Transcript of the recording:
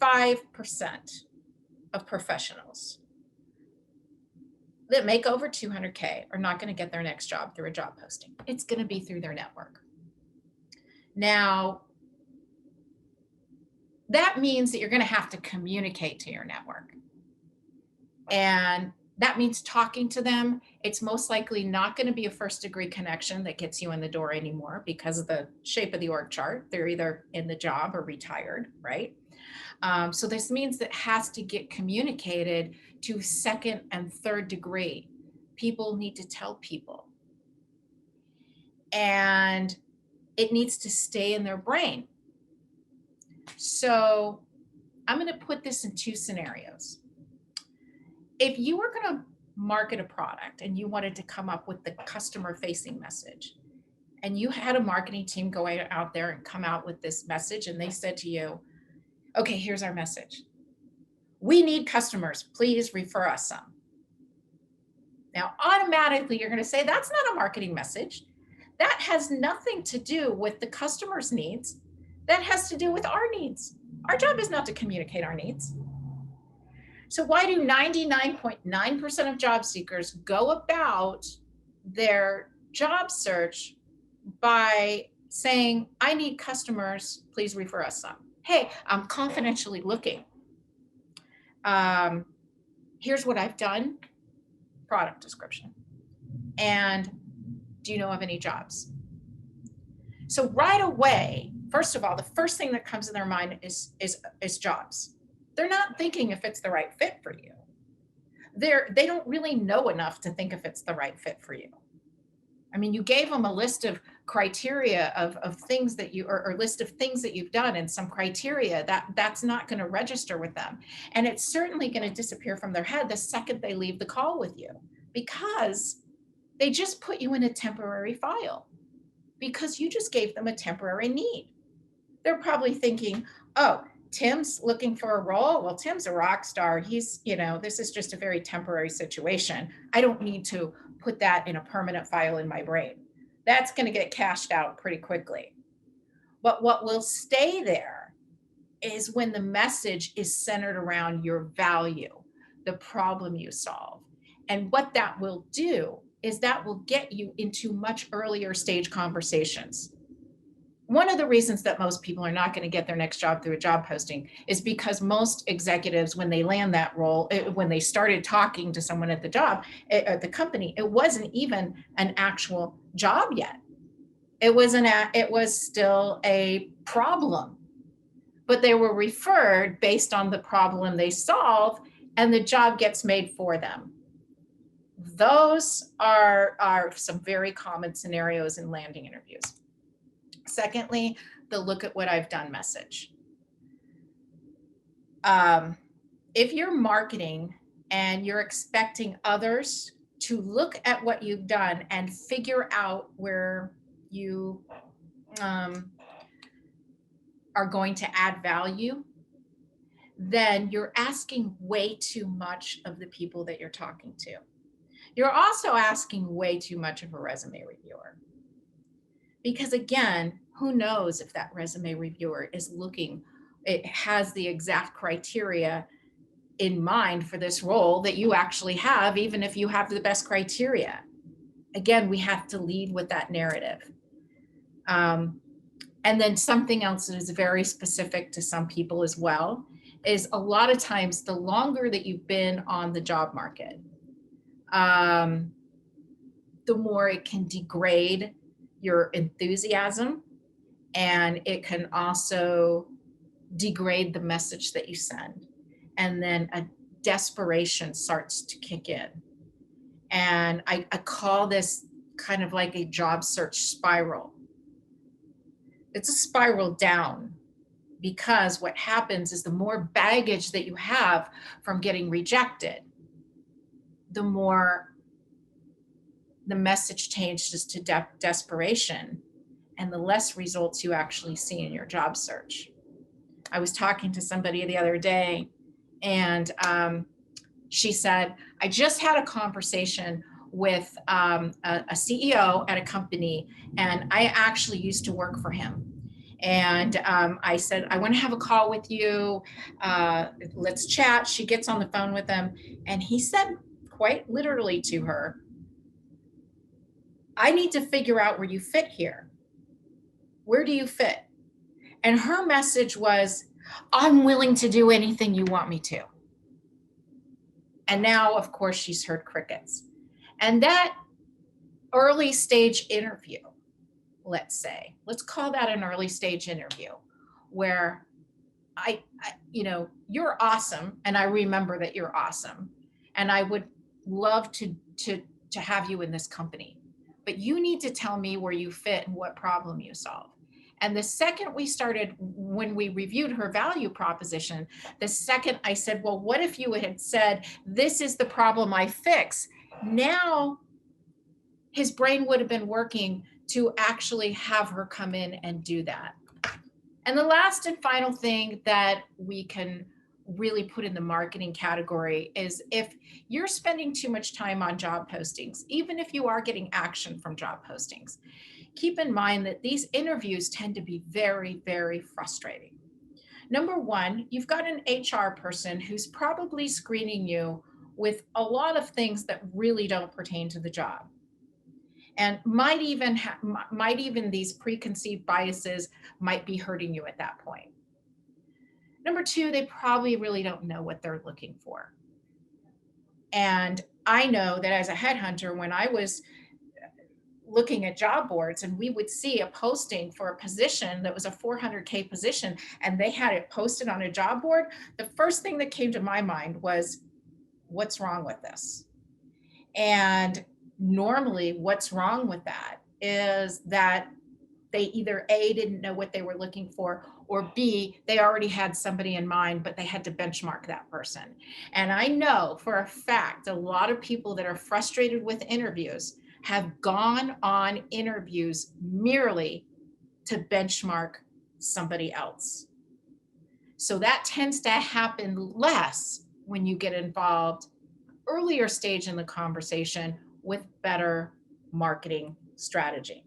95% of professionals that make over 200K are not going to get their next job through a job posting. It's going to be through their network. Now, that means that you're going to have to communicate to your network. And that means talking to them. It's most likely not going to be a first degree connection that gets you in the door anymore because of the shape of the org chart. They're either in the job or retired, right? So this means that it has to get communicated to second and third degree. People need to tell people. And it needs to stay in their brain. So I'm going to put this in two scenarios. If you were going to market a product and you wanted to come up with the customer facing message, and you had a marketing team go out there and come out with this message, and they said to you, okay, here's our message. We need customers. Please refer us some. Now, automatically, you're going to say, that's not a marketing message. That has nothing to do with the customer's needs. That has to do with our needs. Our job is not to communicate our needs. So why do 99.9% of job seekers go about their job search by saying, I need customers, please refer us some. Hey, I'm confidentially looking. Here's what I've done, product description. And do you know of any jobs? So right away, first of all, the first thing that comes in their mind is jobs. They're not thinking if it's the right fit for you. They don't really know enough to think if it's the right fit for you. I mean, you gave them a list of criteria of things that you, or list of things that you've done and some criteria that's not going to register with them. And it's certainly going to disappear from their head the second they leave the call with you, because they just put you in a temporary file because you just gave them a temporary need. They're probably thinking, oh, Tim's looking for a role. Well, Tim's a rock star. He's, this is just a very temporary situation. I don't need to put that in a permanent file in my brain. That's going to get cashed out pretty quickly. But what will stay there is when the message is centered around your value, the problem you solve. And what that will do is that will get you into much earlier stage conversations. One of the reasons that most people are not going to get their next job through a job posting is because most executives, when they land that role, when they started talking to someone at the job, at the company, it wasn't even an actual job yet. It was still a problem, but they were referred based on the problem they solve, and the job gets made for them. Those are some very common scenarios in landing interviews. Secondly, the look at what I've done message. If you're marketing and you're expecting others to look at what you've done and figure out where you are going to add value, then you're asking way too much of the people that you're talking to. You're also asking way too much of a resume reviewer. Because again, who knows if that resume reviewer is looking, it has the exact criteria in mind for this role that you actually have, even if you have the best criteria. Again, we have to lead with that narrative. And then something else that is very specific to some people as well is a lot of times the longer that you've been on the job market, the more it can degrade your enthusiasm, and it can also degrade the message that you send. And then a desperation starts to kick in. And I call this kind of like a job search spiral. It's a spiral down, because what happens is the more baggage that you have from getting rejected, the more the message changes to desperation, and the less results you actually see in your job search. I was talking to somebody the other day, and she said, I just had a conversation with a CEO at a company, and I actually used to work for him. And I said, I want to have a call with you. Let's chat. She gets on the phone with him. And he said quite literally to her, I need to figure out where you fit here. Where do you fit? And her message was, I'm willing to do anything you want me to. And now, of course, she's heard crickets. And that early stage interview, let's call that an early stage interview where I you're awesome. And I remember that you're awesome. And I would love to have you in this company, but you need to tell me where you fit and what problem you solve. And the second we started, when we reviewed her value proposition, the second I said, well, what if you had said, this is the problem I fix? Now his brain would have been working to actually have her come in and do that. And the last and final thing that we can really put in the marketing category is if you're spending too much time on job postings, even if you are getting action from job postings, keep in mind that these interviews tend to be very, very frustrating. Number one, you've got an HR person who's probably screening you with a lot of things that really don't pertain to the job. And might even these preconceived biases might be hurting you at that point. Number two, they probably really don't know what they're looking for. And I know that as a headhunter, when I was looking at job boards and we would see a posting for a position that was a 400K position and they had it posted on a job board, the first thing that came to my mind was, what's wrong with this? And normally what's wrong with that is that they either A, didn't know what they were looking for, or B, they already had somebody in mind, but they had to benchmark that person. And I know for a fact, a lot of people that are frustrated with interviews have gone on interviews merely to benchmark somebody else. So that tends to happen less when you get involved earlier stage in the conversation with better marketing strategy.